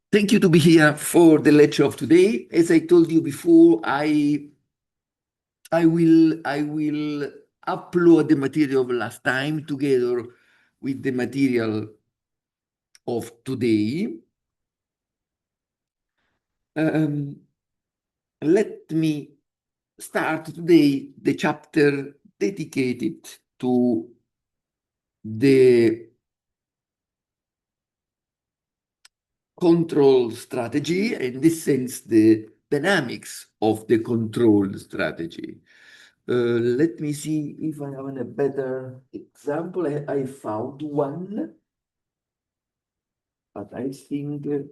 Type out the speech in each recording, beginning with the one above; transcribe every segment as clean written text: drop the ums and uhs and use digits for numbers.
Thank you to be here for the lecture of today. As I told you before, I will upload the material of last time together with the material of today. Let me start today the chapter dedicated to the control strategy, in this sense, the dynamics of the control strategy. Let me see if I have a better example. I found one, but I think it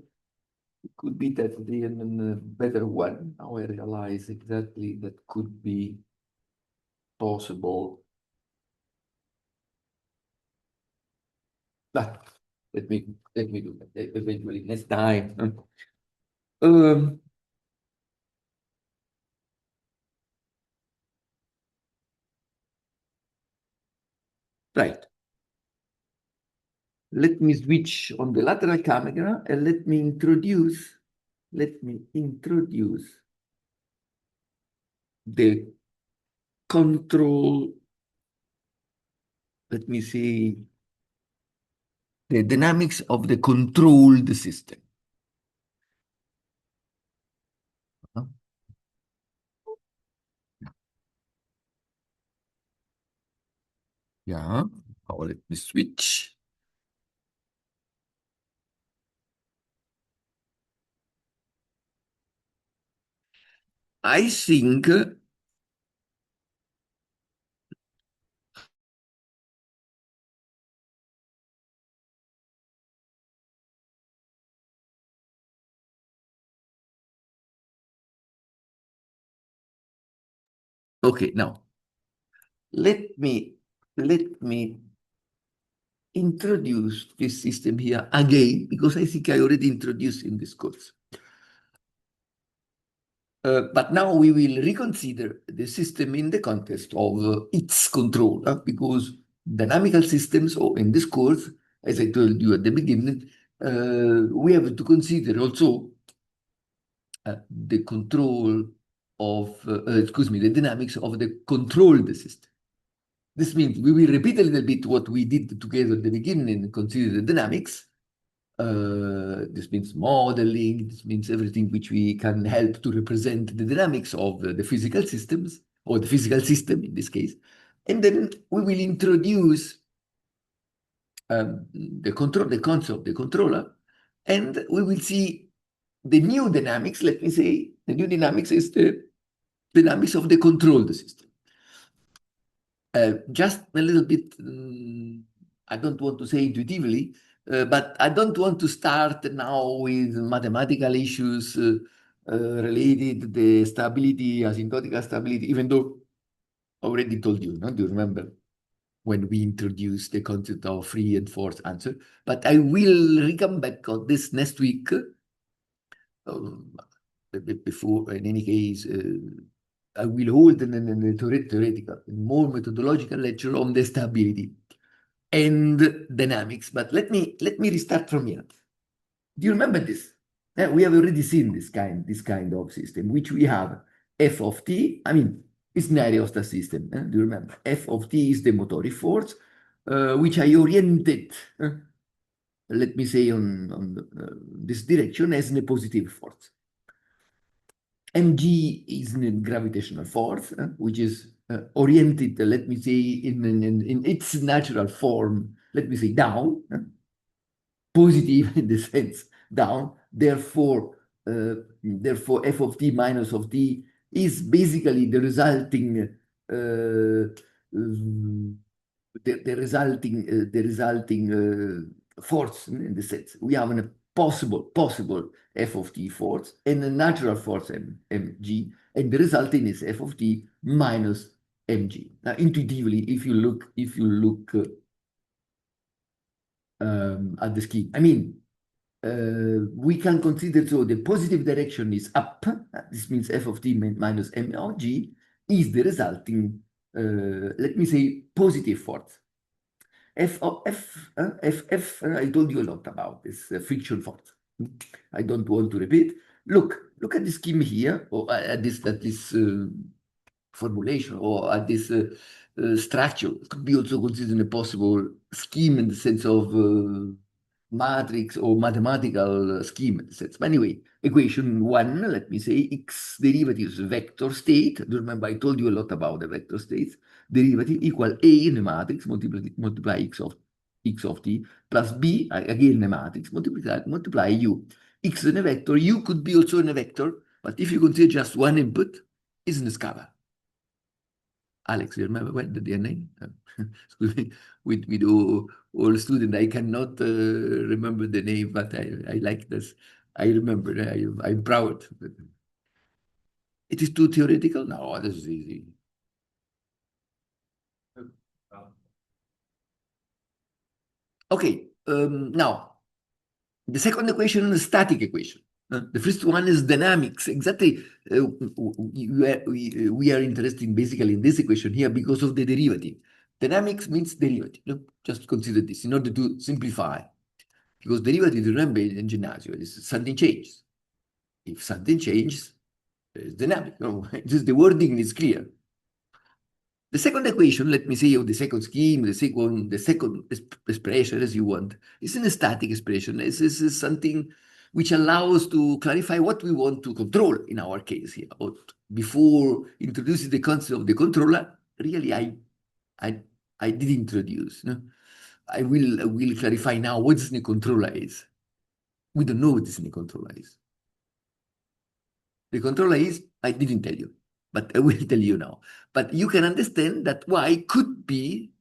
could be that a better one. Now I realize exactly that could be possible. But let me do that eventually next time. Um, right. Let me switch on the lateral camera and let me introduce the control, let me see, the dynamics of the controlled system. Yeah, now let me switch. I think okay, now let me introduce this system here again, because I think I already introduced in this course. But now we will reconsider the system in the context of its control, because dynamical systems, or in this course, as I told you at the beginning, we have to consider also the control of, the dynamics of the controlled system. This means we will repeat a little bit what we did together at the beginning and consider the dynamics. This means modeling, this means everything which we can help to represent the dynamics of the physical systems, or the physical system in this case. And then we will introduce the concept of the controller, and we will see the new dynamics. Let me say, the new dynamics is the dynamics of the controlled system. Just a little bit, I don't want to say intuitively, but I don't want to start now with mathematical issues related to the stability, asymptotical stability, even though I already told you, no? Do you remember when we introduced the concept of free and forced answer? But I will come back on this next week. Before, in any case, I will hold a theoretical, more methodological lecture on the stability and dynamics. But let me restart from here. Do you remember this? We have already seen this kind of system, which we have f of t. I mean, it's an aerostat system. Do you remember? F of t is the motoric force, which I oriented, let me say, on this direction as a positive force. Mg is a gravitational force, which is oriented, let me say, in its natural form, let me say, down, positive in the sense down. Therefore, f of t minus of t is basically the resulting force, in the sense we have a possible f of t force and a natural force mg, and the resulting is f of t minus mg. Now, intuitively, if you look at the scheme, I mean, we can consider, so the positive direction is up. This means f of t minus m of g is the resulting, let me say, positive force. I told you a lot about this friction force. I don't want to repeat. Look at the scheme here, or at this formulation, or at this structure. It could be also considered a possible scheme in the sense of matrix or mathematical scheme in the sense. But anyway, equation one, let me say, x derivatives vector state. Do you remember I told you a lot about the vector states? Derivative equal a in the matrix, multiply x of t, plus b, again in the matrix, multiply u. X in a vector, u could be also in a vector, but if you consider just one input, it's in a scalar. Alex, you remember what the DNA? Excuse me, with all students, I cannot remember the name, but I like this. I remember, I'm proud. It is too theoretical? No, this is easy. Okay, now, the second equation is a static equation. The first one is dynamics. Exactly, we are interested basically in this equation here because of the derivative. Dynamics means derivative. Just consider this in order to simplify. Because derivative, remember in Gymnasium, is something changes. If something changes, it's dynamic. Just the wording is clear. The second equation, let me say, or the second scheme, the second expression, as you want, is a static expression. This is something which allows to clarify what we want to control in our case here. But before introducing the concept of the controller, really, I did introduce. No? I will clarify now what the controller is. We don't know what the controller is. The controller is, I didn't tell you, but I will tell you now. But you can understand that Y could be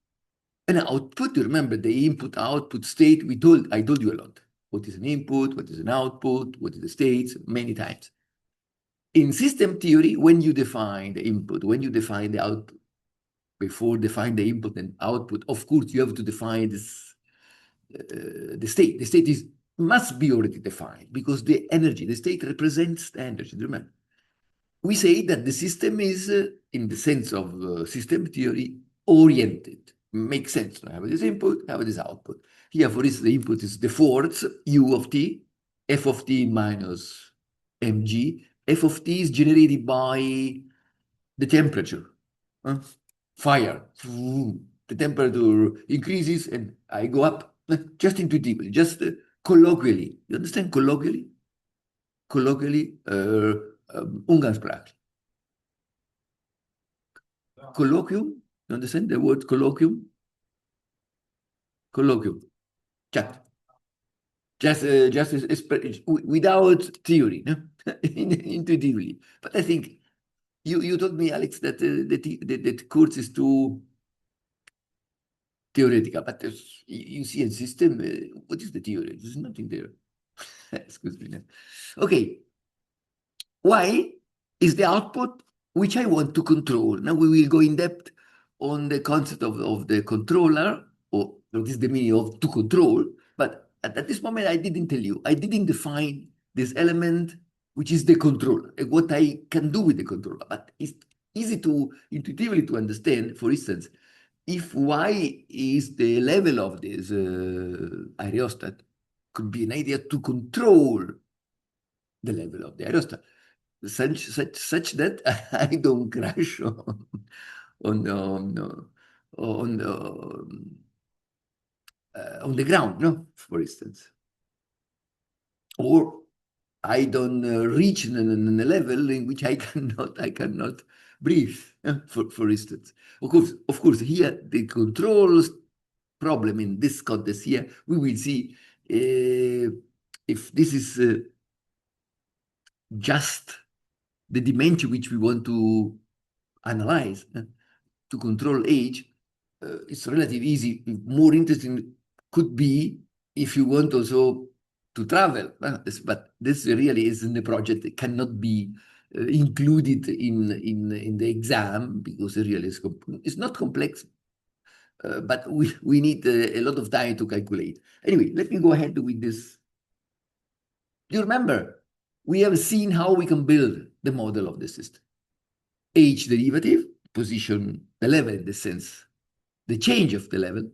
an output. You remember the input-output state. I told you a lot. What is an input? What is an output? What is the states? Many times. In system theory, when you define the input, when you define the output, before define the input and output, of course, you have to define this, the state. The state must be already defined because the energy, the state represents the energy. Remember, we say that the system is, in the sense of system theory, oriented. Makes sense. I have this input, I have this output. Here, for instance, the input is the force, U of t, F of t minus mg. F of t is generated by the temperature. Fire. The temperature increases and I go up. Just intuitively, just colloquially. You understand colloquially? Colloquially, umgangssprachlich. Colloquium, you understand the word colloquium? Colloquium, chat. Just without theory, no? Intuitively. But I think you told me, Alex, that that course is too theoretical. But you see a system. What is the theory? There's nothing there. Excuse me. Okay. Y is the output which I want to control. Now we will go in depth on the concept of the controller, or what is the meaning of to control. But at this moment, I didn't tell you. I didn't define this element, which is the controller, and what I can do with the controller. But it's easy to intuitively to understand. For instance, if Y is the level of this aerostat, could be an idea to control the level of the aerostat, such that I don't crash on the ground, no, for instance, or I don't reach a level in which I cannot breathe, for instance. Of course, here the controls problem in this context here, we will see if this is just the dimension which we want to analyze to control age. It's relatively easy. More interesting could be if you want also to travel. But this really is in the project. It cannot be included in the exam because it really is it's not complex. But we need a lot of time to calculate. Anyway, let me go ahead with this. Do you remember? We have seen how we can build the model of the system. H derivative, position the level in the sense, the change of the level,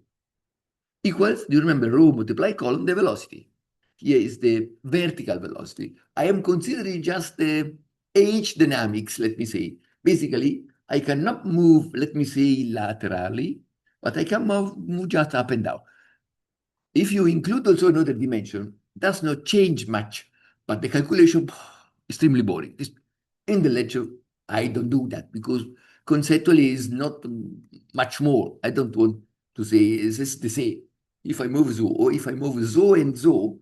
equals, do you remember, rho multiply column, the velocity. here is the vertical velocity. I am considering just the H dynamics, let me say. Basically, I cannot move, let me say, laterally, but I can move just up and down. If you include also another dimension, does not change much, but the calculation extremely boring. In the lecture, I don't do that because conceptually is not much more. I don't want to say is this the same. If I move so or if I move so and so,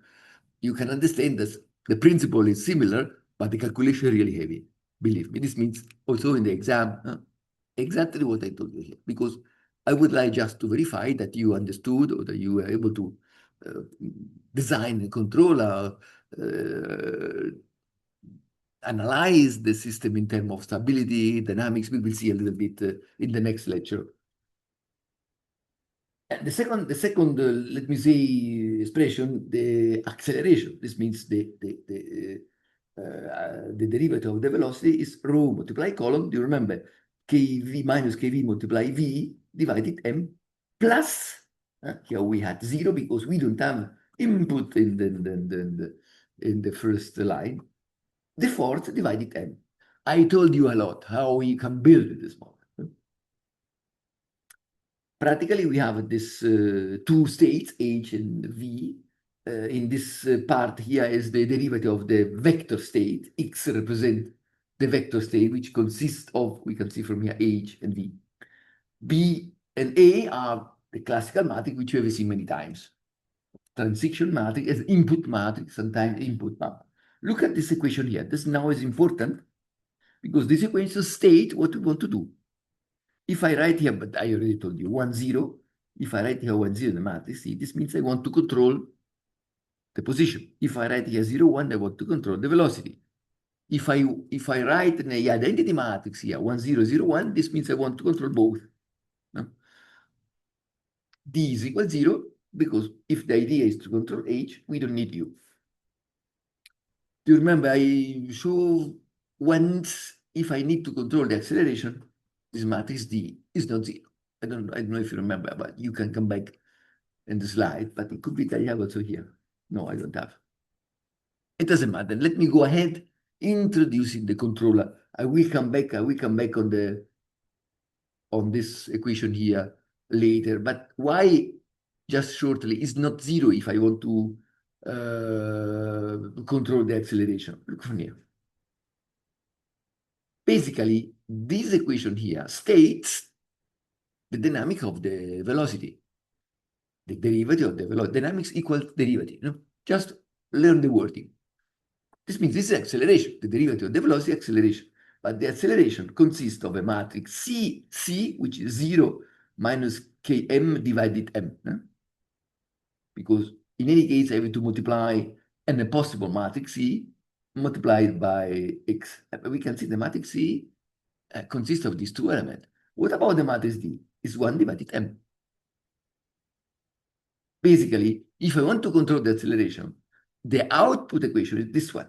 you can understand that the principle is similar, but the calculation really heavy. Believe me, this means also in the exam, exactly what I told you here, because I would like just to verify that you understood or that you were able to uh, design a controller, analyze the system in terms of stability, dynamics. We will see a little bit in the next lecture. The second, let me say, expression, the acceleration. This means the derivative of the velocity is rho multiply column. Do you remember? Kv minus Kv multiply V divided M plus, here we had 0 because we don't have input in the first line. The fourth divided M. I told you a lot how we can build this model. Practically, we have this two states, H and V. In this part here is the derivative of the vector state. X represent the vector state, which consists of, we can see from here, H and V. B and A are the classical matrix, which you have seen many times. Transition matrix as input matrix, sometimes input map. Look at this equation here. This now is important because this equation states what we want to do. If I write here, but I already told you, 1, 0, if I write here 1, 0 in the matrix, see, this means I want to control the position. If I write here 0, 1, I want to control the velocity. If I write in the identity matrix here 1, 0, 0, 1, this means I want to control both. No? D is equal 0, because if the idea is to control H, we don't need U. Do you remember I show once if I need to control the acceleration, this matrix D is not 0. I don't know if you remember, but you can come back in the slide, but it could be that I have also here. No, I don't have. It doesn't matter. Let me go ahead introducing the controller. I will come back on this equation here later. But why, just shortly, is not 0 if I want to control the acceleration? Look from here. Basically, this equation here states the dynamic of the velocity. The derivative of the velocity. Dynamics equals derivative. No? Just learn the wording. This means this is acceleration, the derivative of the velocity acceleration. But the acceleration consists of a matrix C, which is 0 minus Km divided M. No? Because in any case, I have to multiply a possible matrix C multiplied by X. We can see the matrix C consists of these two elements. What about the matrix D? It's 1 divided M. Basically, if I want to control the acceleration, the output equation is this one,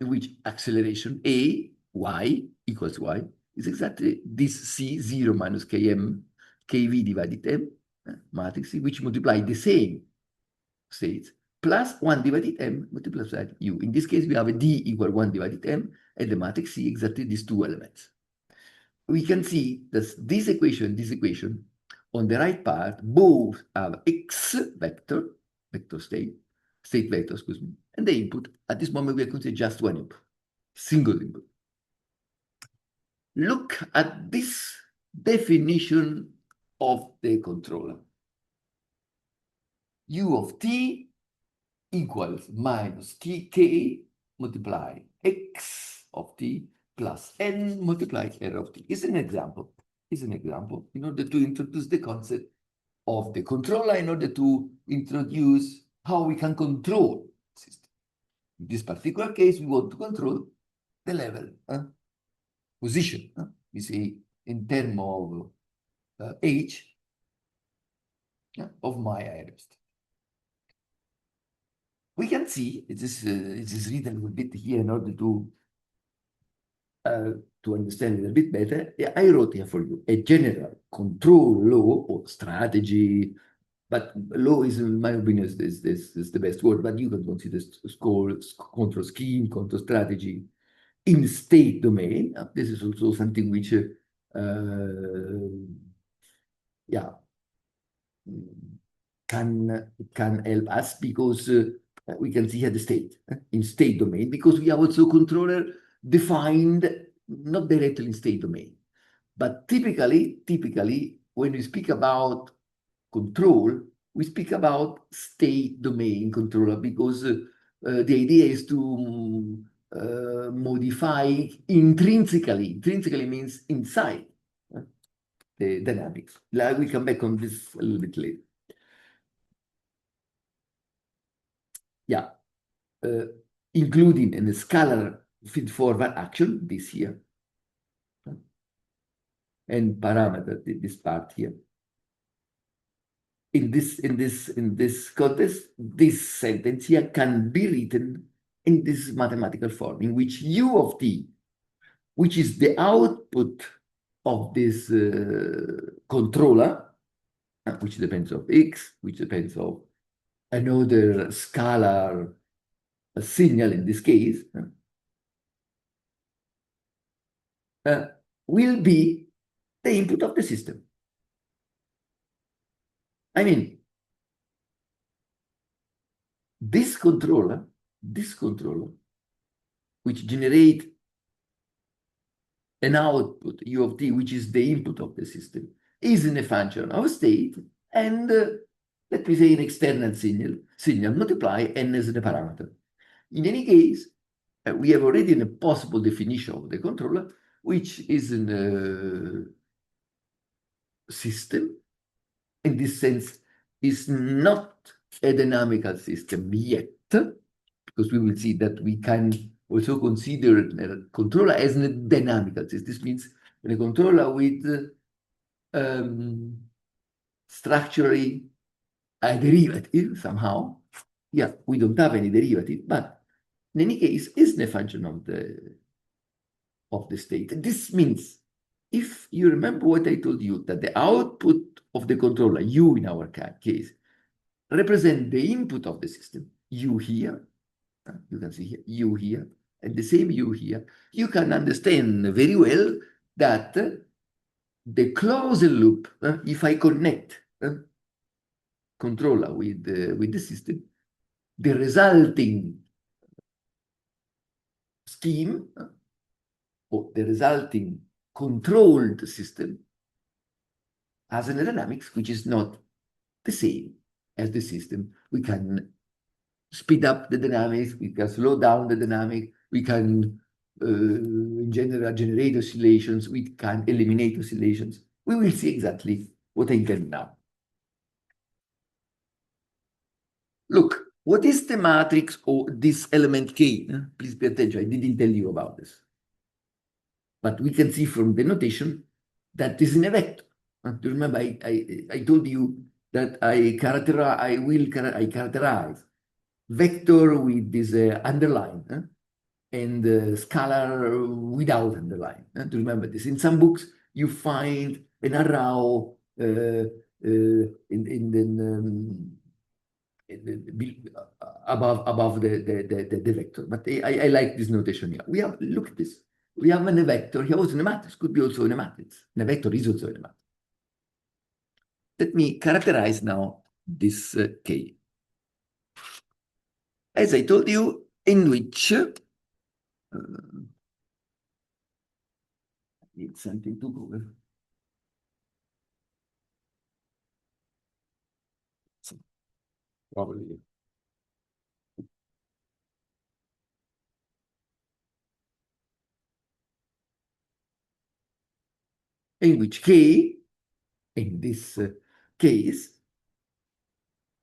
in which acceleration A, y equals y, is exactly this C, 0 minus Km, Kv divided M, matrix C, which multiply the same states, plus 1 divided M multiplied by U. In this case, we have a D equal 1 divided M, and the matrix C exactly these two elements. We can see that this equation, on the right part, both have X vector state vector, excuse me, and the input. At this moment, we are considering just one input, single input. Look at this definition of the controller. U of t equals minus tk multiply x of t plus n multiply r of t. Is an example. Is an example in order to introduce the concept of the controller, in order to introduce how we can control the system. In this particular case, we want to control the level, position. We say in terms of h of my aerostat. We can see it is written a little bit here in order to understand it a bit better. I wrote here for you a general control law or strategy, but law is, in my opinion, is the best word, but you can consider score, control scheme, control strategy in state domain. This is also something which, yeah, can help us because we can see here the state in state domain, because we have also controller defined not directly in state domain, but typically when we speak about control, we speak about state domain controller, because the idea is to modify intrinsically. Intrinsically means inside the dynamics. Like, we come back on this a little bit later. Yeah, including in the scalar feed-forward action, this here, and parameter, this part here. In this context, this sentence here can be written in this mathematical form, in which u of t, which is the output of this controller, which depends on x, which depends on another scalar signal in this case, will be the input of the system. I mean, this controller, which generate an output u of t, which is the input of the system, is in a function of state, and let me say an external signal multiply n as the parameter. In any case, we have already a possible definition of the controller, which is a system. In this sense, is not a dynamical system yet, because we will see that we can also consider a controller as a dynamical system. This means a controller with structurally a derivative somehow. Yeah, we don't have any derivative, but in any case, is a function of the state. This means, if you remember what I told you, that the output of the controller, u in our case, represent the input of the system, u here, you can see here, u here, and the same u here, you can understand very well that the closed loop, if I connect controller with the system, the resulting scheme, or the resulting controlled system, has an dynamics which is not the same as the system. We can speed up the dynamics, we can slow down the dynamic, we can in general generate oscillations, we can eliminate oscillations. We will see exactly what I intend now. Look, what is the matrix of this element K? Please pay attention, I didn't tell you about this. But we can see from the notation that is in a vector. Do you remember I told you that I characterize vector with this underline and scalar without underline. Do you remember this? In some books, you find an arrow above the vector. But I like this notation here. We have, look at this. We have a vector here also in a matrix, could be also in a matrix. And a vector is also in a matrix. Let me characterize now this K. As I told you, in which I need something to go. Probably. In which K, in this case,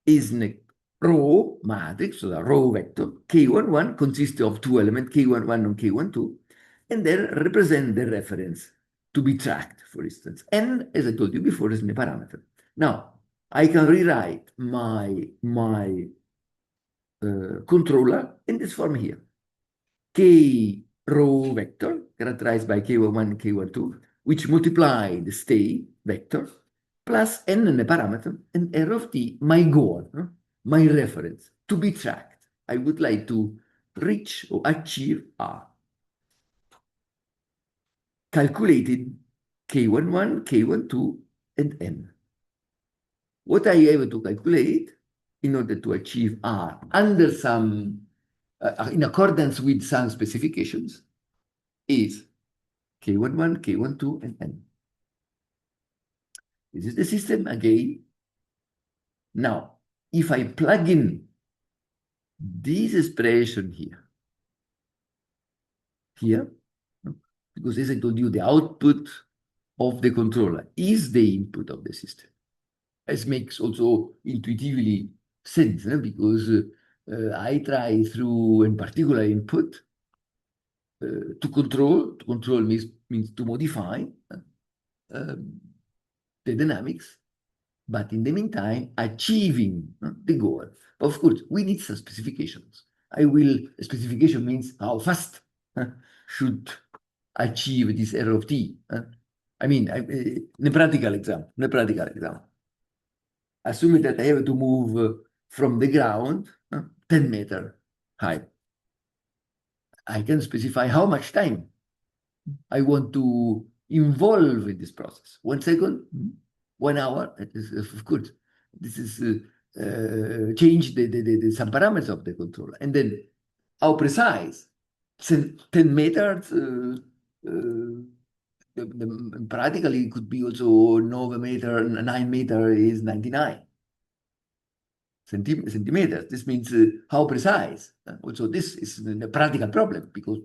is a row matrix, so a row vector. K11 consists of two elements, K11 and K12, and they represent the reference to be tracked, for instance. And as I told you before, is a parameter. Now, I can rewrite my controller in this form here. K row vector characterized by K11 and K12, which multiply the state vector plus n a parameter, and r of t, my goal, my reference, to be tracked. I would like to reach or achieve R. Calculated K11, K12, and n. What I have to calculate in order to achieve R under some, in accordance with some specifications, is K11, K12, and n. This is the system again. Now, if I plug in this expression here, because as I told you, the output of the controller is the input of the system. This makes also intuitively sense, because I try through a particular input to control. To control means to modify the dynamics, but in the meantime, achieving the goal. Of course, we need some specifications. Specification means how fast should achieve this R of t. I mean, in a practical example, assuming that I have to move from the ground 10 meters high, I can specify how much time I want to involve in this process. 1 second, 1 hour. Of course, this is change the some parameters of the controller, and then how precise. 10 meters. Practically, it could be also 9 meters. 9 meters is 99 centimeters. This means how precise. Also, this is a practical problem because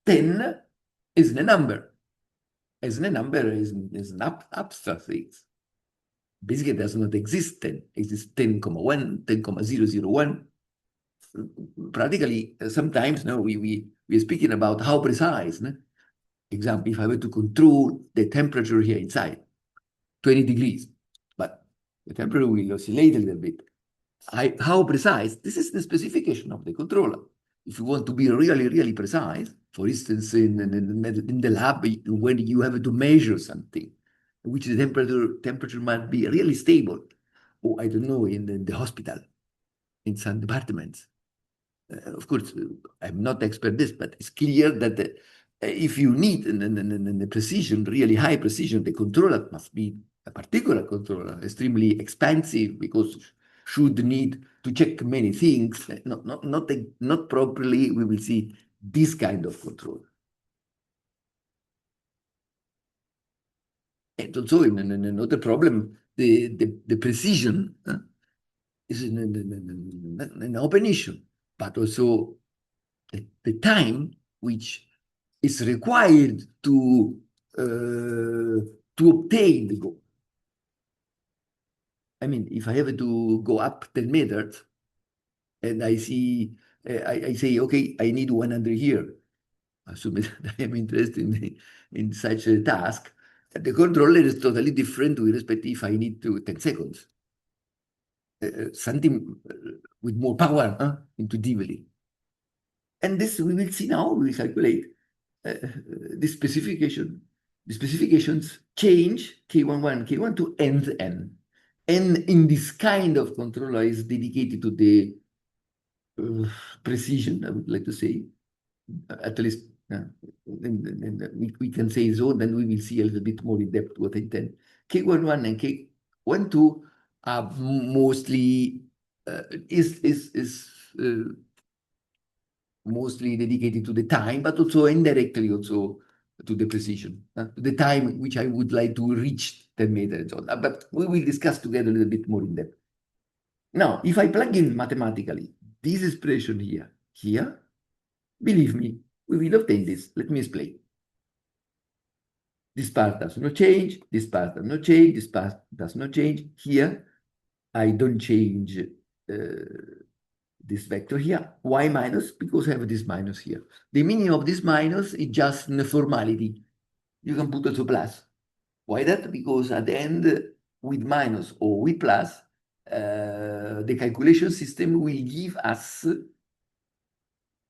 10 isn't a number. Isn't a number is an abstract thing. Basically, it does not exist 10. It exists 10,1, 10,001. Practically, sometimes we are speaking about how precise. Example, if I were to control the temperature here inside, 20 degrees, but the temperature will oscillate a little bit. How precise? This is the specification of the controller. If you want to be really, really precise, for instance, in the lab, when you have to measure something, which the temperature might be really stable, or I don't know, in the hospital, in some departments. Of course, I'm not expert this, but it's clear that if you need the precision, really high precision, the controller must be a particular controller, extremely expensive because should need to check many things. Not properly, we will see this kind of controller. And also, in another problem, the precision is an open issue, but also the time which is required to obtain the goal. I mean, if I have to go up 10 meters and I see, I say, okay, I need 100 here, assuming that I am interested in such a task, the controller is totally different with respect if I need to 10 seconds. Something with more power intuitively. And this we will see now, we will calculate the specification. The specifications change K11, K12, and N. And in this kind of controller is dedicated to the precision, I would like to say, at least we can say so, then we will see a little bit more in depth what I intend. K11 and K12 are mostly mostly dedicated to the time, but also indirectly also to the precision, the time which I would like to reach 10 meters. But we will discuss together a little bit more in depth. Now, if I plug in mathematically this expression here, believe me, we will obtain this. Let me explain. This part does not change, this part does not change, this part does not change. Here, I don't change this vector here, y minus, because I have this minus here. The meaning of this minus is just a formality. You can put also plus. Why that? Because at the end, with minus or with plus, the calculation system will give us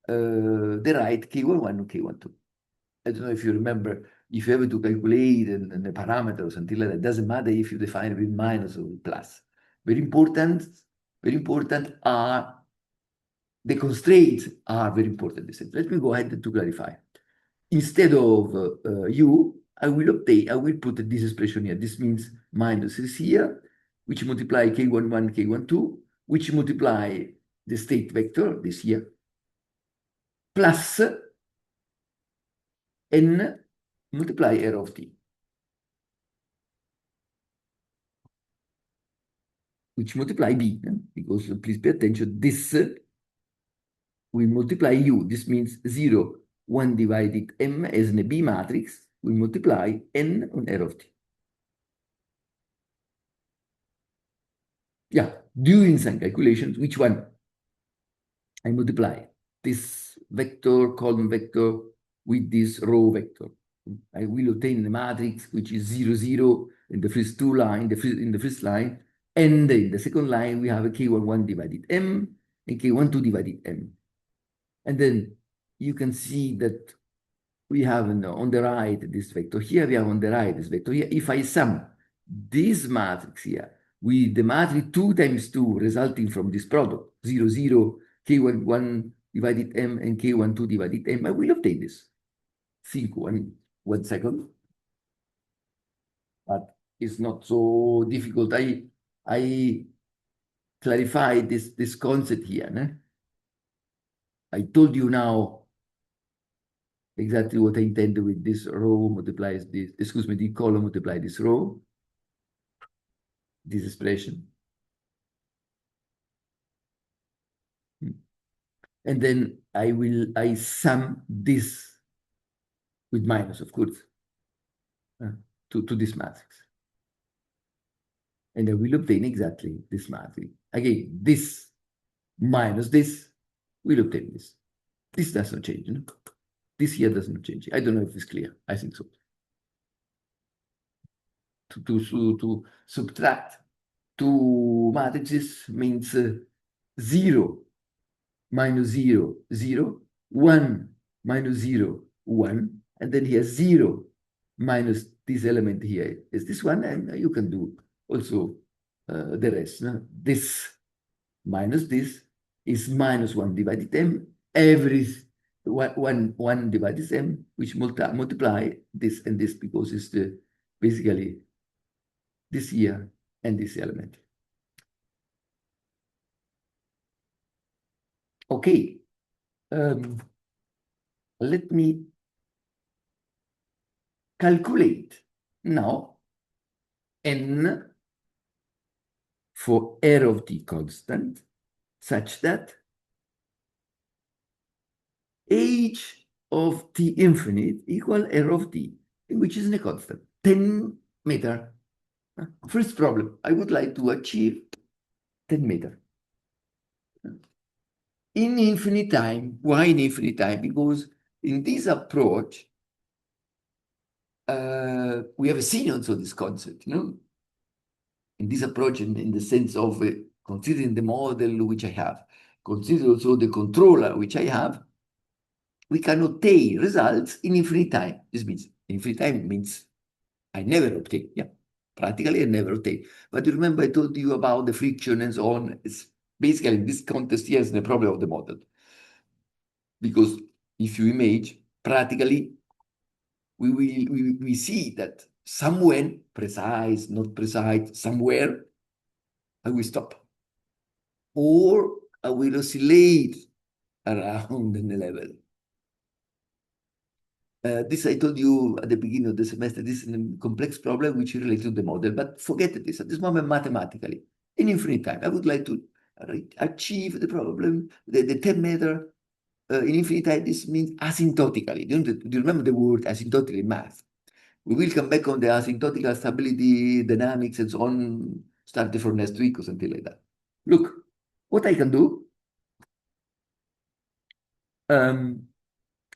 the right K11 or K12. I don't know if you remember if you have to calculate a parameter or something like that, it doesn't matter if you define with minus or with plus. Very important are the constraints are very important. Let me go ahead to clarify. Instead of u, I will put this expression here. This means minus is here, which multiply k11, k12, which multiply the state vector, this here, plus n multiply r of t, which multiply b, because please pay attention, this will multiply u. This means 0, 1 divided m as a B matrix will multiply n on r of t. Yeah, doing some calculations, which one? I multiply this vector, column vector, with this row vector. I will obtain the matrix, which is 0, 0 in the first two line, in the first line, and in the second line, we have a k11 divided m and k12 divided m. And then you can see that we have on the right this vector here, we have on the right this vector here. If I sum this matrix here with the matrix 2 times 2 resulting from this product, 0, 0, k11 divided m and k12 divided m, I will obtain this. Think one second. But it's not so difficult. I clarified this concept here. Ne? I told you now exactly what I intended with this row multiplies this, excuse me, the column multiply this row, this expression. And then I sum this with minus, of course, to this matrix. And I will obtain exactly this matrix. Again, this minus this will obtain this. This does not change. No? This here does not change. I don't know if it's clear. I think so. To subtract two matrices means 0, minus 0, 0, 1, minus 0, 1, and then here 0 minus this element here is this one, and you can do also the rest. No? This minus this is minus 1 divided m, every 1 divided m, which multiply this and this, because it's basically this here and this element. Okay, let me calculate now n for r of t constant, such that h of t infinite equal r of t, which is a constant, 10 meter. First problem, I would like to achieve 10 meter. In infinite time. Why in infinite time? Because in this approach, we have seen also this concept, you know, in this approach, in the sense of considering the model which I have, consider also the controller which I have, we can obtain results in infinite time. This means infinite time means I never obtain. Yeah, practically I never obtain. But you remember I told you about the friction and so on. It's basically in this context here is the problem of the model. Because if you image, practically we see that somewhere, precise, not precise, somewhere, I will stop. Or I will oscillate around the level. This I told you at the beginning of the semester, this is a complex problem which is related to the model, but forget this at this moment mathematically. In infinite time, I would like to achieve the problem, the 10 meter in infinite time. This means asymptotically. Do you remember the word asymptotically in math? We will come back on the asymptotical stability, dynamics, and so on, starting from next week or something like that. Look, what I can do,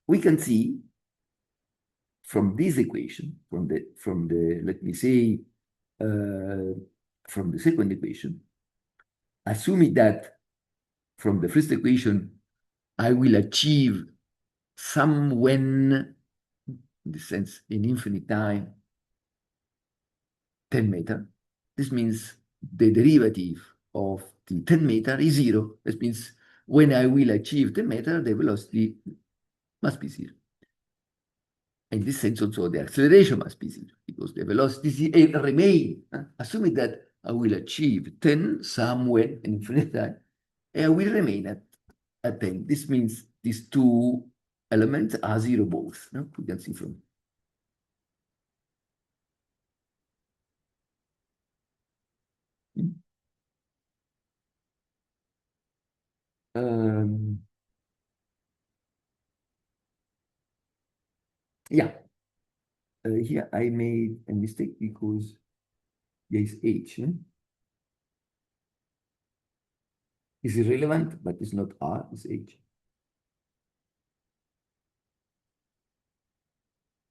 we can see from this equation, from the let me say, from the second equation, assuming that from the first equation, I will achieve some when in this sense, in infinite time, 10 meter. This means the derivative of the 10 meter is zero. This means when I will achieve 10 meter, the velocity must be zero. In this sense, also the acceleration must be zero because the velocity remain, assuming that I will achieve 10 somewhere in infinite time, and I will remain at 10. This means these two elements are zero both. No? We can see from. Yeah, here I made a mistake because there is H. Is irrelevant, but it's not R, it's H.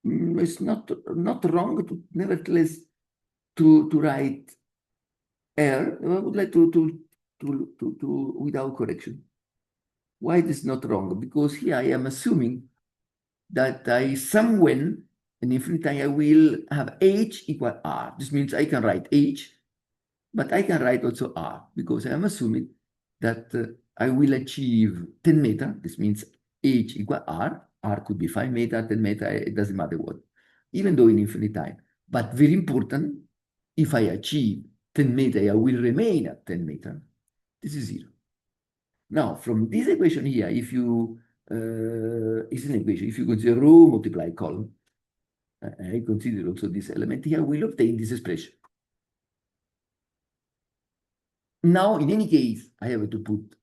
It's not wrong to nevertheless to write R. I would like to without correction. Why it is not wrong? Because here I am assuming that I somewhere in infinite time I will have H equal R. This means I can write H, but I can write also R because I am assuming that I will achieve 10 meter. This means H equal R. R could be 5 meter, 10 meter, it doesn't matter what, even though in infinite time. But very important, if I achieve 10 meter, I will remain at 10 meter. This is zero. Now, from this equation here, if you, it's an equation, if you consider row multiply column, I consider also this element here, we'll obtain this expression. Now, in any case, I have to put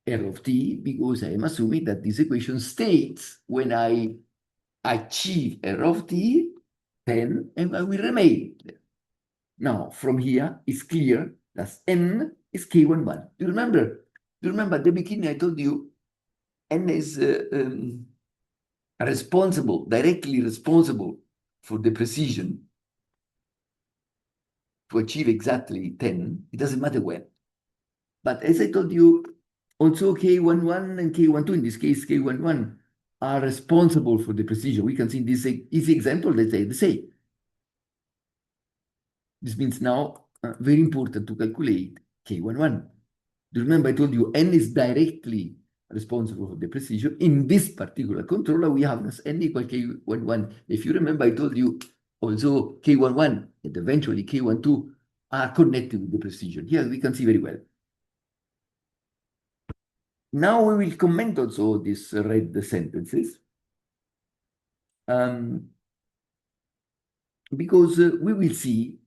R of t because I am assuming that this equation states when I achieve R of t, 10, and I will remain there. Now, from here, it's clear that n is k11. Do you remember? Do you remember at the beginning I told you n is responsible, directly responsible for the precision to achieve exactly 10. It doesn't matter when. But as I told you, also K11 and K12, in this case K11, are responsible for the precision. We can see in this easy example that they the same. This means now very important to calculate K11. Do you remember I told you n is directly responsible for the precision? In this particular controller, we have this n equal K11. If you remember, I told you also K11 and eventually K12 are connected with the precision. Here we can see very well. Now we will comment also these read sentences. Because we will see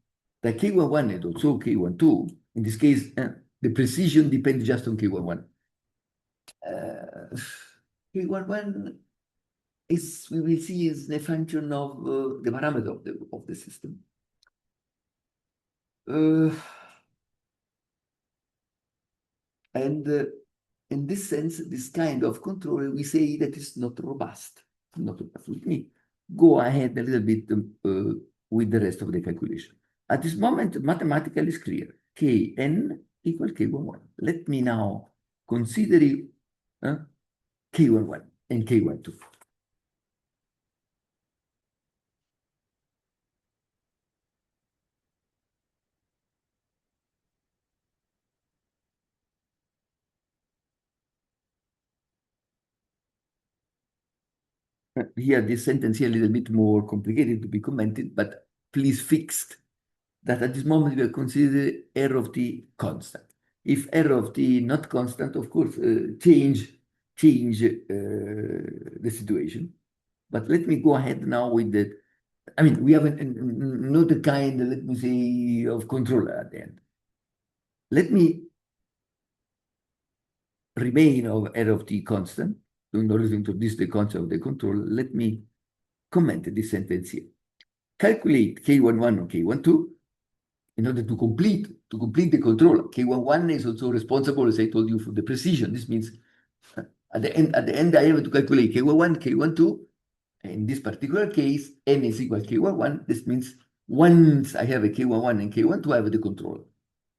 that K11 and also K12, in this case, the precision depends just on K11. K11 is, we will see, is a function of the parameter of the system. And in this sense, this kind of control, we say that is not robust. Not robust. Let me go ahead a little bit with the rest of the calculation. At this moment, mathematical is clear. Kn equal K11. Let me now consider K11 and K12. Here, this sentence here a little bit more complicated to be commented, but please fixed that at this moment we are considering R of t constant. If R of t not constant, of course, change the situation. But let me go ahead now with the, I mean, we have not a kind, let me say, of controller at the end. Let me remain of R of t constant. In order to introduce the concept of the controller, let me comment this sentence here. Calculate K11 or K12 in order to complete the controller. K11 is also responsible, as I told you, for the precision. This means at the end I have to calculate K11, K12. In this particular case, n is equal to K11. This means once I have a K11 and K12, I have the controller,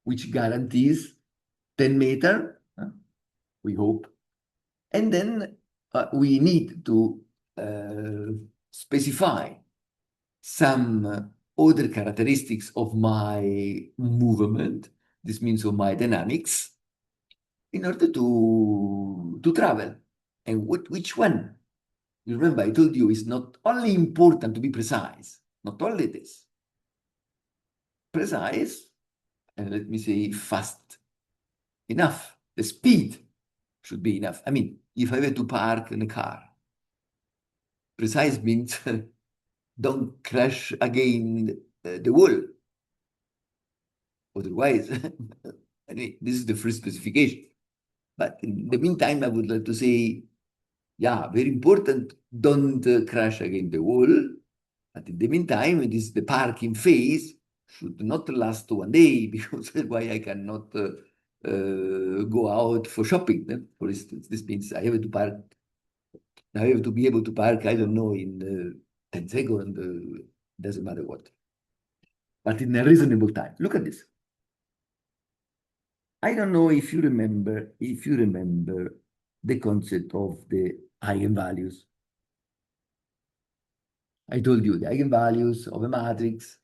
which guarantees 10 meter, we hope. And then we need to specify some other characteristics of my movement, this means of my dynamics, in order to travel. And which one? You remember, I told you it's not only important to be precise, not only this. Precise, and let me say fast enough. The speed should be enough. I mean, if I were to park in a car, precise means don't crash against the wall. Otherwise, I mean, this is the first specification. But in the meantime, I would like to say, yeah, very important, don't crash against the wall. But in the meantime, it is the parking phase should not last 1 day because otherwise I cannot go out for shopping. For instance, this means I have to park. I have to be able to park, I don't know, in 10 seconds, doesn't matter what, but in a reasonable time. Look at this. I don't know if you remember the concept of the eigenvalues. I told you the eigenvalues of a matrix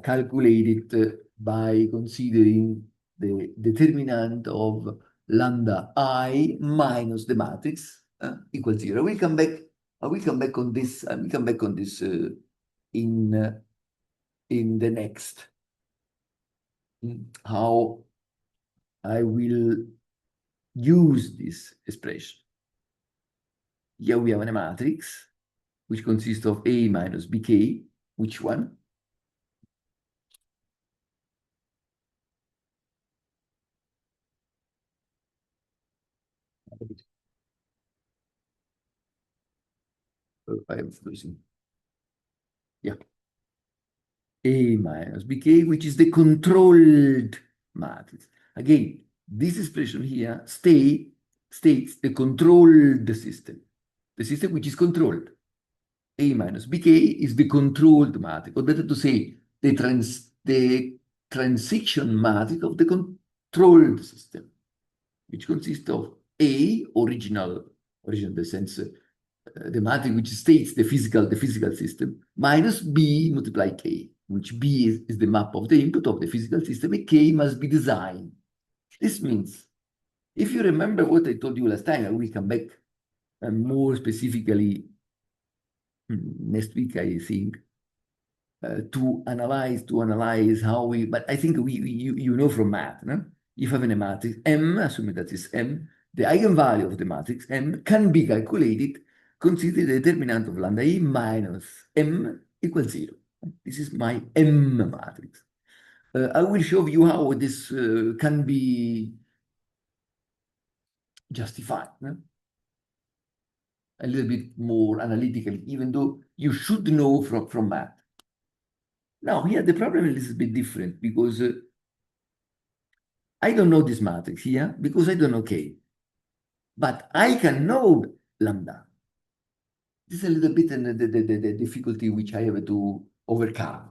calculated by considering the determinant of lambda I minus the matrix equals 0. We'll come back. I will come back on this. I will come back on this in the next. How I will use this expression. Here we have a matrix which consists of A minus BK. Which one? I am losing. Yeah. A minus BK, which is the controlled matrix. Again, this expression here states the controlled system, the system which is controlled. A minus BK is the controlled matrix, or better to say, the transition matrix of the controlled system, which consists of A, original in the sense, the matrix which states the physical system, minus B multiplied K, which B is the map of the input of the physical system, and K must be designed. This means, if you remember what I told you last time, I will come back more specifically next week, I think, to analyze how we, but I think you know from math, no? If I have a matrix M, assuming that is M, the eigenvalue of the matrix M can be calculated considering the determinant of lambda E minus M equals 0. This is my M matrix. I will show you how this can be justified, no? A little bit more analytically, even though you should know from math. Now, here the problem is a bit different because I don't know this matrix here because I don't know K. But I can know lambda. This is a little bit the difficulty which I have to overcome.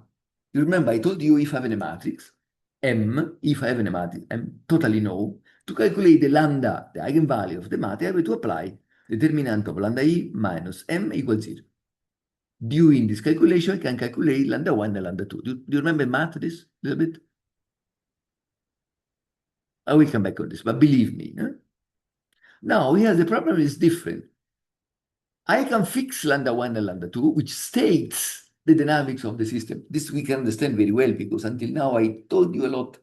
You remember, I told you if I have a matrix, M, if I have a matrix, M, totally no. To calculate the lambda, the eigenvalue of the matrix, I have to apply the determinant of lambda E minus M equals 0. Doing this calculation, I can calculate lambda 1 and lambda 2. Do you remember math this a little bit? I will come back on this, but believe me. No? Now, here the problem is different. I can fix lambda 1 and lambda 2, which states the dynamics of the system. This we can understand very well because until now I told you a lot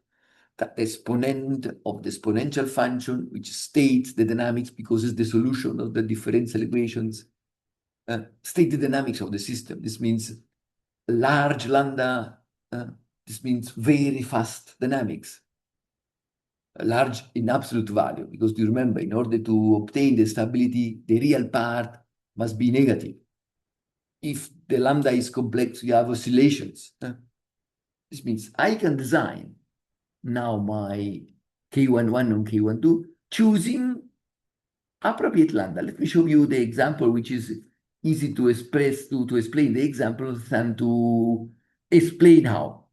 that the exponent of the exponential function, which states the dynamics because it's the solution of the differential equations, state the dynamics of the system. This means large lambda, this means very fast dynamics. Large in absolute value, because do you remember, in order to obtain the stability, the real part must be negative. If the lambda is complex, you have oscillations. This means I can design now my K11 and K12 choosing appropriate lambda. Let me show you the example, which is easy to express, to explain the example than to explain how.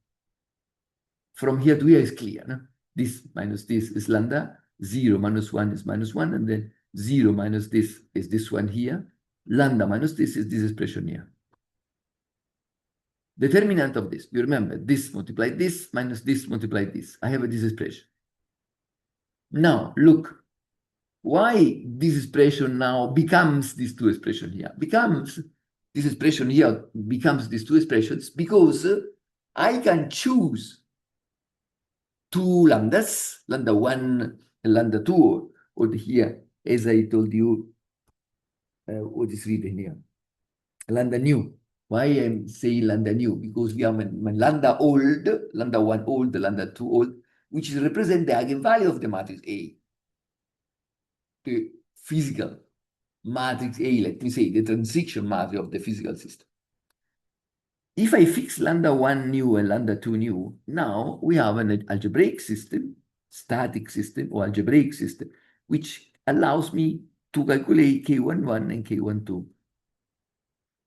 From here to here is clear. No? This minus this is lambda, 0 minus 1 is minus 1, and then 0 minus this is this one here. Lambda minus this is this expression here. determinant of this. You remember this multiplied this minus this multiplied this. I have this expression. Now look, why this expression now becomes these two expressions here? Becomes this expression here becomes these two expressions because I can choose two lambdas, lambda 1 and lambda 2, or here, as I told you, what is written here, lambda nu. Why I'm saying lambda nu? Because we have lambda old, lambda 1 old, lambda 2 old, which represent the eigenvalue of the matrix A. The physical matrix A, let me say, the transition matrix of the physical system. If I fix lambda 1 nu and lambda 2 nu, now we have an algebraic system, static system or algebraic system, which allows me to calculate k11 and k12.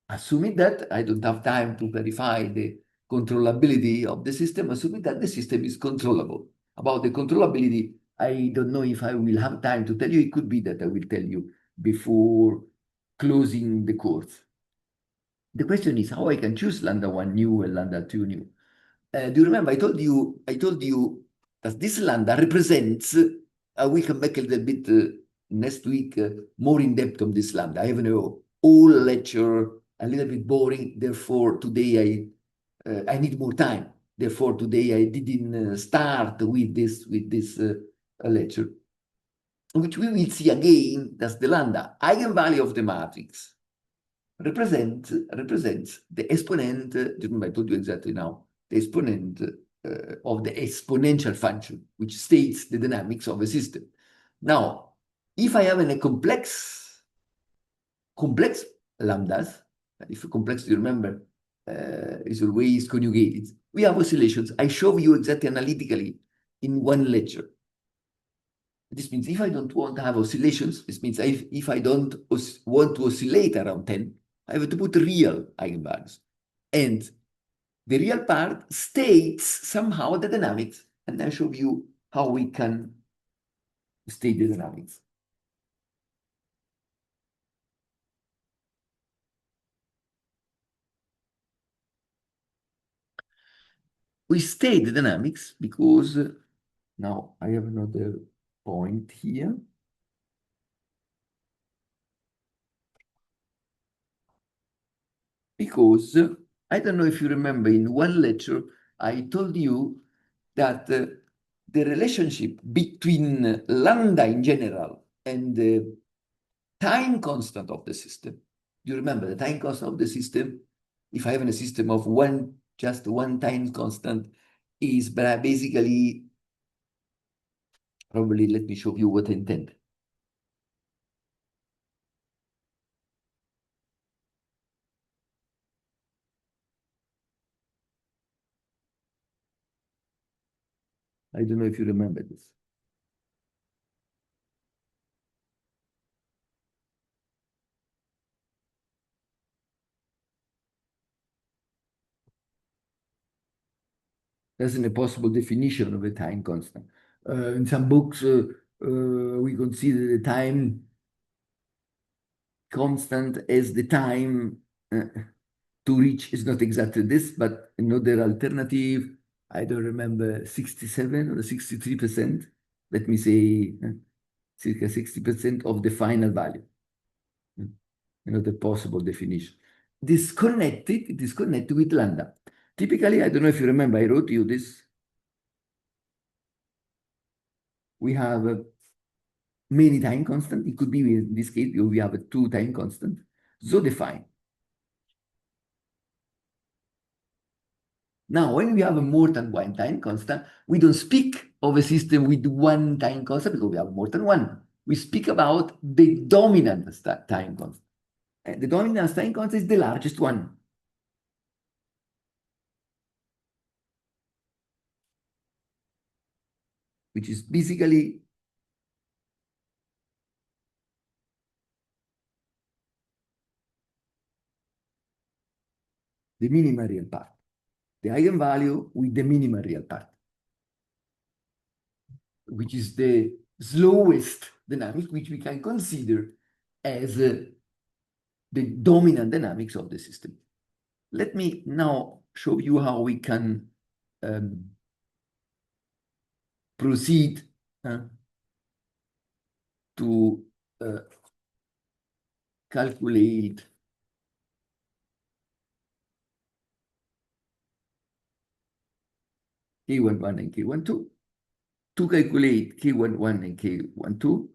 Assuming that I don't have time to verify the controllability of the system, assuming that the system is controllable. About the controllability, I don't know if I will have time to tell you. It could be that I will tell you before closing the course. The question is how I can choose lambda 1 nu and lambda 2 nu. Do you remember I told you that this lambda represents, we come back a little bit next week, more in depth on this lambda. I have a whole lecture, a little bit boring, therefore today I need more time. Therefore today I didn't start with this lecture, which we will see again. That's the lambda eigenvalue of the matrix represents the exponent. I told you exactly now, the exponent of the exponential function, which states the dynamics of a system. Now, if I have a complex lambdas, if complex, you remember, is always conjugated, we have oscillations. I show you exactly analytically in one lecture. This means if I don't want to have oscillations, this means if I don't want to oscillate around 10, I have to put real eigenvalues. And the real part states somehow the dynamics, and I show you how we can state the dynamics. We state the dynamics because now I have another point here. Because I don't know if you remember, in one lecture, I told you that the relationship between lambda in general and the time constant of the system. You remember the time constant of the system? If I have a system of just one time constant, is basically, probably let me show you what I intend. I don't know if you remember this. That's a possible definition of a time constant. In some books, we consider the time constant as the time to reach is not exactly this, but another alternative, I don't remember, 67 or 63%, let me say circa 60% of the final value. Another possible definition. Disconnected with lambda. Typically, I don't know if you remember, I wrote you this. We have many time constant. It could be in this case, we have a 2 time constant. So defined. Now, when we have a more than one time constant, we don't speak of a system with one time constant because we have more than one. We speak about the dominant time constant. And the dominant time constant is the largest one. Which is basically the minimal real part. The eigenvalue with the minimal real part, which is the slowest dynamic, which we can consider as the dominant dynamics of the system. Let me now show you how we can proceed to calculate K11 and K12. To calculate K11 and K12,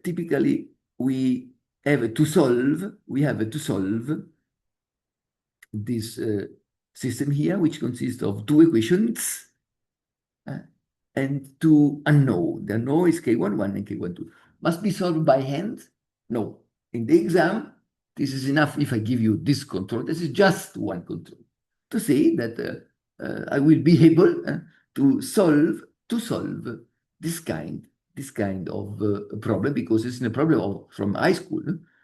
typically we have to solve this system here, which consists of two equations and two unknown. The unknown is K11 and K12. Must be solved by hand? No. In the exam, this is enough if I give you this control. This is just one control to say that I will be able to solve this kind of problem, because it's a problem from high school.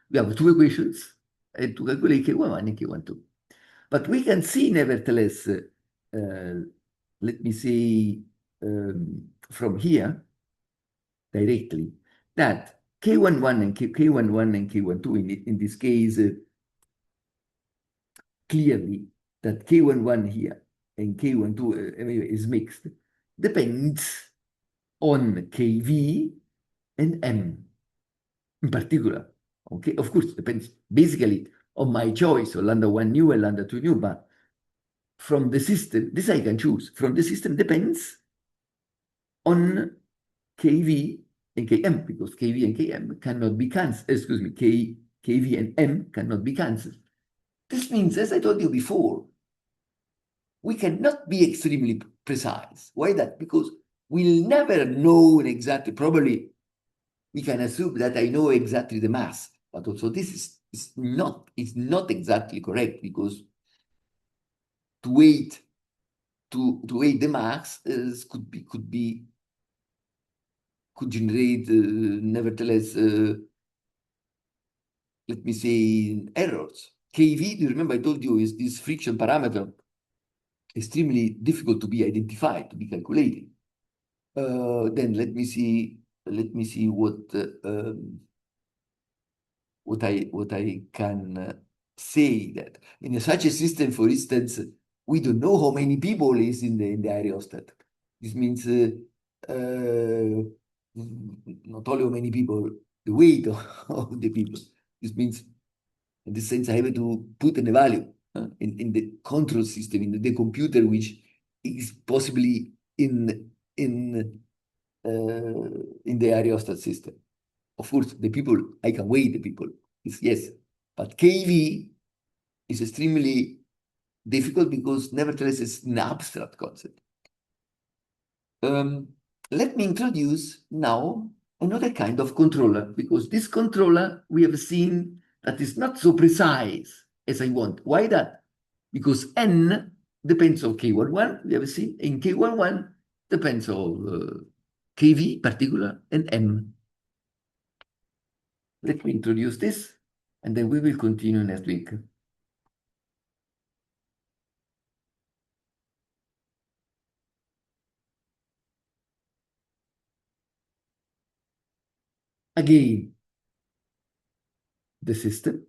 We have two equations to calculate K11 and K12. But we can see, nevertheless, let me say from here directly, that K11 and K12 in this case, clearly that K11 here and K12 is mixed, depends on KV and M in particular. Okay, of course, depends basically on my choice, or lambda 1 nu and lambda 2 nu, but from the system, this I can choose. From the system depends on KV and KM, because KV and KM cannot be cancelled. Excuse me, KV and M cannot be cancelled. This means, as I told you before, we cannot be extremely precise. Why that? Because we'll never know exactly. Probably we can assume that I know exactly the mass, but also this is not exactly correct, because to weight the mass could generate nevertheless let me say errors. KV, do you remember I told you, is this friction parameter, extremely difficult to be identified, to be calculated. Then let me see what I can say, that in such a system, for instance, we don't know how many people is in the aerostat. This means not only how many people, the weight of the people. This means, in this sense, I have to put in a value in the control system, in the computer, which is possibly in the aerostat system. Of course, the people, I can weigh the people, yes, but KV is extremely difficult, because nevertheless it's an abstract concept. Let me introduce now another kind of controller, because this controller we have seen that is not so precise as I want. Why that? Because N depends on K11, we have seen, and K11 depends on KV particular and M. Let me introduce this, and then we will continue next week. Again, the system,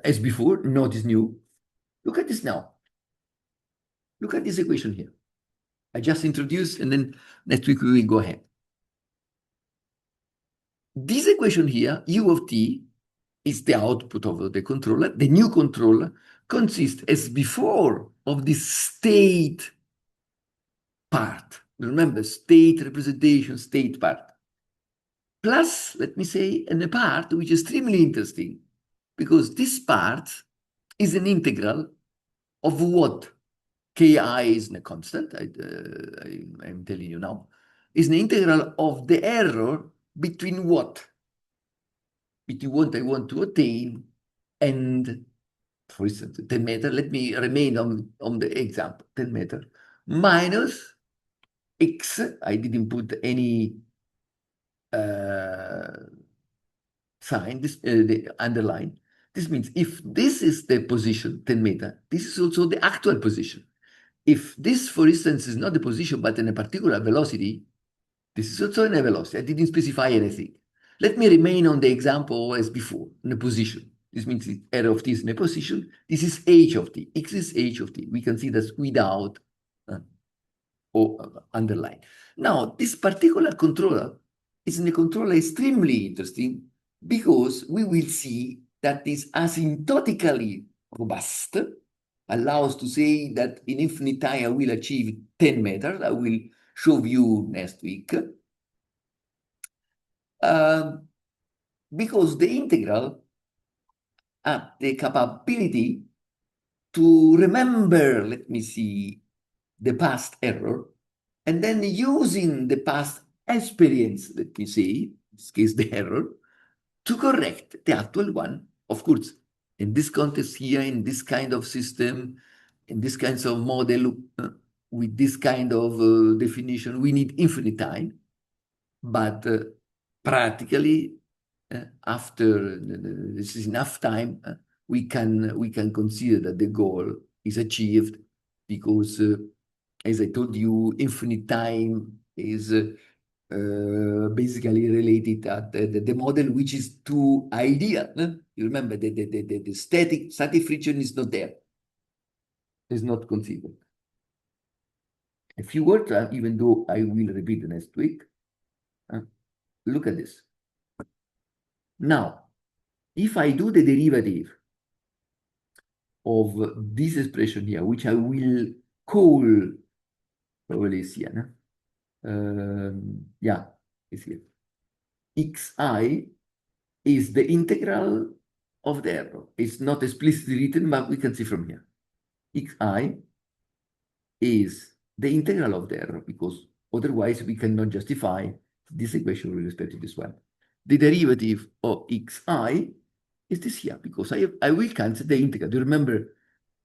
as before, notice new. Look at this now. Look at this equation here. I just introduced, and then next week we will go ahead. This equation here, U of t, is the output of the controller. The new controller consists, as before, of this state part. Remember, state representation, state part. Plus, let me say, a part which is extremely interesting, because this part is an integral of what? Ki is a constant, I'm telling you now, is an integral of the error between what? Between what I want to attain and, for instance, 10 meter. Let me remain on the example, 10 meter, minus x. I didn't put any sign, the underline. This means if this is the position, 10 meter, this is also the actual position. If this, for instance, is not the position, but in a particular velocity, this is also in a velocity. I didn't specify anything. Let me remain on the example as before, in a position. This means R of t is in a position. This is h of t. X is h of t. We can see this without or underline. Now, this particular controller is a controller extremely interesting because we will see that is asymptotically robust, allows to say that in infinite time I will achieve 10 meters. I will show you next week. Because the integral has the capability to remember, let me see, the past error, and then using the past experience, let me say, in this case the error, to correct the actual one. Of course, in this context here, in this kind of system, in this kinds of model, with this kind of definition, we need infinite time. But practically, after this is enough time, we can consider that the goal is achieved because, as I told you, infinite time is basically related at the model which is too ideal. You remember the static friction is not there, is not considered. A few words, even though I will repeat the next week. Look at this. Now, if I do the derivative of this expression here, which I will call, probably is here, yeah, it's here. Xi is the integral of the error. It's not explicitly written, but we can see from here. Xi is the integral of the error, because otherwise we cannot justify this equation with respect to this one. The derivative of xi is this here, because I will cancel the integral. Do you remember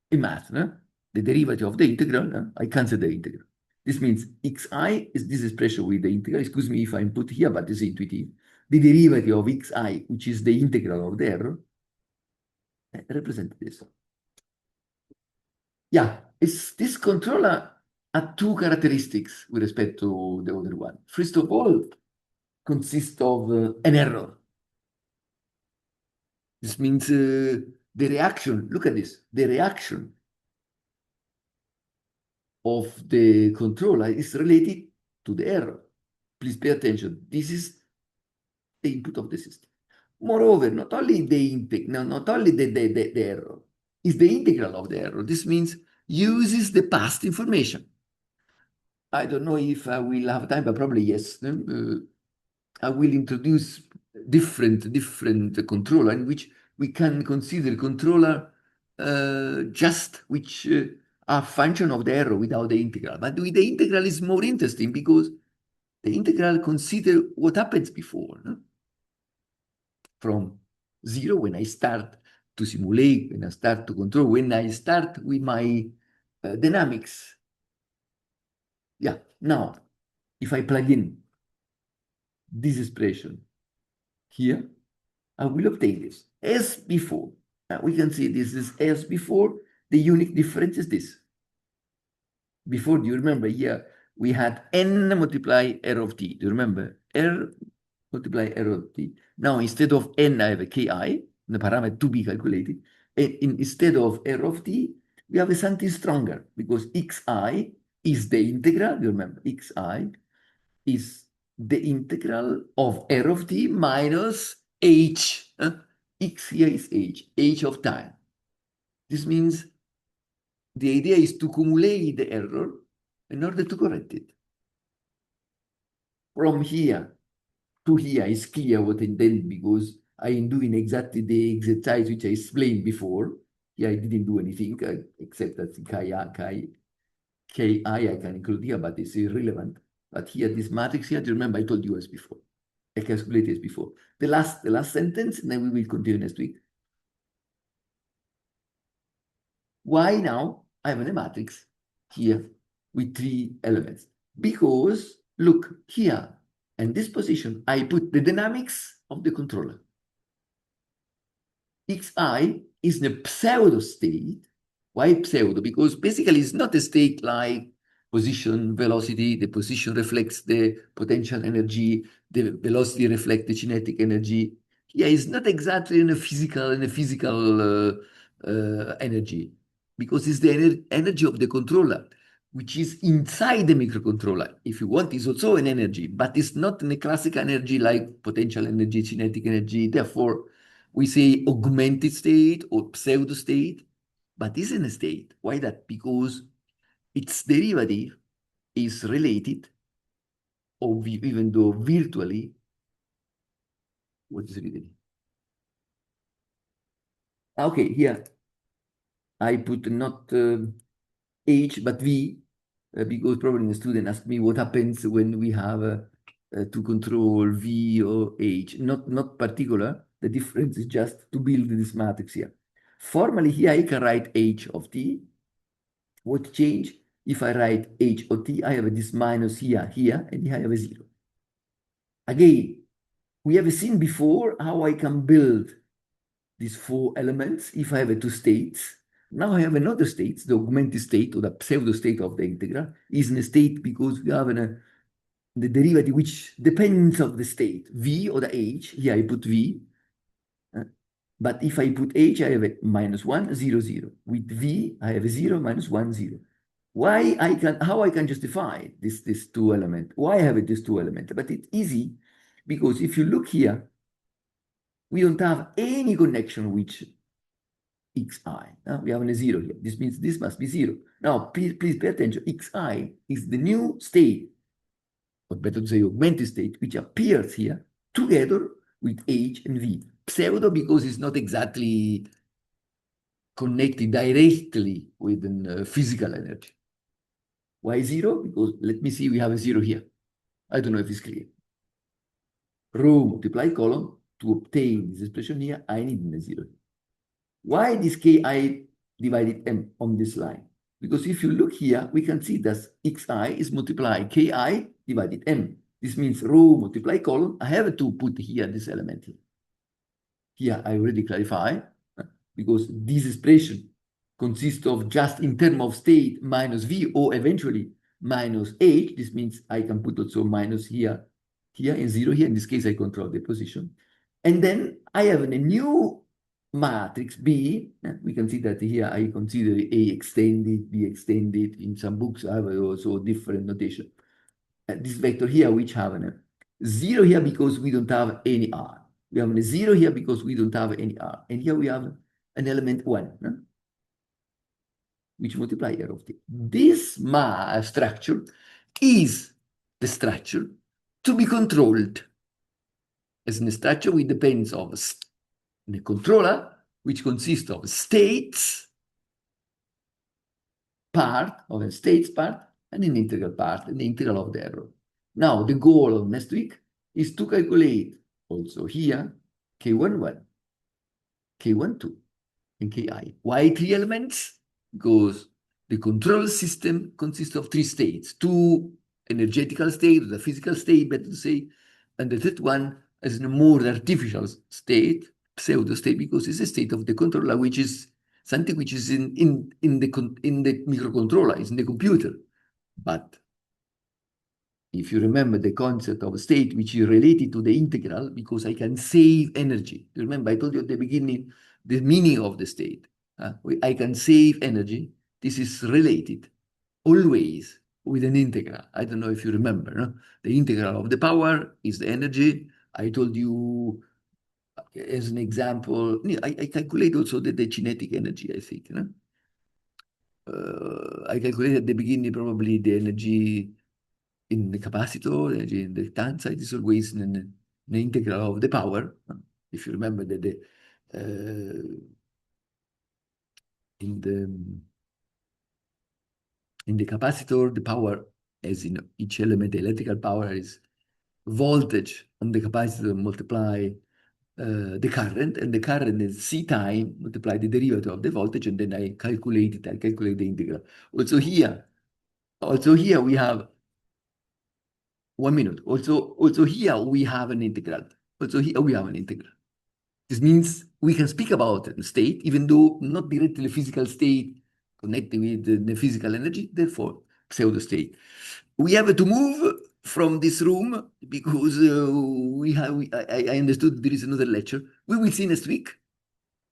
in math, no? The derivative of the integral, no? I cancel the integral. This means xi is this expression with the integral. Excuse me if I put here, but it's intuitive. The derivative of xi, which is the integral of the error, represents this. Yeah, it's this controller has two characteristics with respect to the other one. First of all, consists of an error. This means the reaction, look at this, the reaction of the controller is related to the error. Please pay attention. This is the input of the system. Moreover, not only the error, is the integral of the error. This means uses the past information. I don't know if I will have time, but probably yes. I will introduce different controller in which we can consider controller just which are function of the error without the integral. But with the integral is more interesting because the integral consider what happens before. No? From zero, when I start to simulate, when I start to control, when I start with my dynamics. Yeah, now, if I plug in this expression here, I will obtain this as before. Now we can see this is as before. The unique difference is this. Before, do you remember here we had n multiply r of t? Do you remember? R multiply r of t. Now instead of n, I have a ki, the parameter to be calculated. And instead of r of t, we have something stronger because xi is the integral. Do you remember? Xi is the integral of r of t minus h. X here is h of time. This means the idea is to accumulate the error in order to correct it. From here to here is clear what I intend because I am doing exactly the exercise which I explained before. Here I didn't do anything except that ki I can include here, but it's irrelevant. But here, this matrix here, do you remember I told you as before? I calculated as before. The last sentence, and then we will continue next week. Why now I have a matrix here with 3 elements? Because look here, in this position, I put the dynamics of the controller. Xi is in a pseudo state. Why pseudo? Because basically it's not a state like position, velocity. The position reflects the potential energy. The velocity reflects the kinetic energy. here is not exactly in a physical energy, because it's the energy of the controller, which is inside the microcontroller. If you want, is also an energy, but it's not in a classical energy like potential energy, kinetic energy. Therefore, we say augmented state or pseudo state, but isn't a state. Why that? Because its derivative is related, or even though virtually, what is related? Okay, here I put not H but V, because probably the student asked me what happens when we have to control V or H. Not particular. The difference is just to build this matrix here. Formally here I can write H of T. What change? If I write H of T, I have this minus here, and here I have a 0. Again, we have seen before how I can build these 4 elements if I have 2 states. Now I have another state, the augmented state or the pseudo state of the integral is in a state because we have the derivative which depends on the state, V or the H. Here I put V. But if I put H, I have a minus 1, 0, 0. With V, I have a 0, minus 1, 0. How I can justify this 2 element? Why I have this 2 element? But it's easy because if you look here, we don't have any connection with xi. We have a 0 here. This means this must be 0. Now, please pay attention. Xi is the new state, or better to say augmented state, which appears here together with H and V. Pseudo because it's not exactly connected directly with physical energy. Why 0? Because let me see, we have a 0 here. I don't know if it's clear. Rho multiply column, to obtain this expression here, I need a 0. Why this ki divided m on this line? Because if you look here, we can see that xi is multiplied ki divided m. This means rho multiply column. I have to put here this element here. Here I already clarify, because this expression consists of just in terms of state minus v or eventually minus h. This means I can put also minus here, and 0 here. In this case, I control the position. And then I have a new matrix B. We can see that here I consider A extended, B extended. In some books, I have also different notation. This vector here, which have a 0 here because we don't have any R. We have a 0 here because we don't have any R. And here we have an element 1, which multiply R of T. This structure is the structure to be controlled as a structure which depends on the controller, which consists of states part, of a states part, and an integral part, and the integral of the error. Now, the goal of next week is to calculate also here K11, K12, and Ki. Why 3 elements? Because the control system consists of 3 states, 2 energetical states, the physical state, better to say, and the third one is a more artificial state, pseudo state, because it's a state of the controller, which is something which is in the microcontroller, is in the computer. But if you remember the concept of a state which is related to the integral, because I can save energy. Remember, I told you at the beginning the meaning of the state. I can save energy. This is related always with an integral. I don't know if you remember. No? The integral of the power is the energy. I told you as an example, I calculate also the kinetic energy, I think. I calculated at the beginning probably the energy in the capacitor, energy in the time side is always an integral of the power. If you remember that in the capacitor, the power, as in each element, the electrical power is voltage on the capacitor multiply the current, and the current is C time multiply the derivative of the voltage, and then I calculate the integral. Also here we have 1 minute. Also here we have an integral. This means we can speak about the state, even though not directly the physical state connected with the physical energy, therefore pseudo state. We have to move from this room because I understood there is another lecture. We will see next week.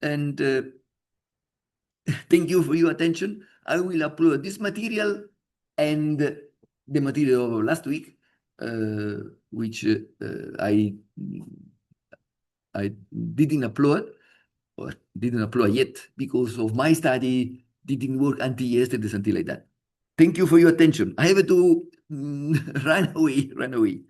And thank you for your attention. I will upload this material and the material of last week, which I didn't upload or didn't upload yet because of my study didn't work until yesterday, something like that. Thank you for your attention. I have to run away.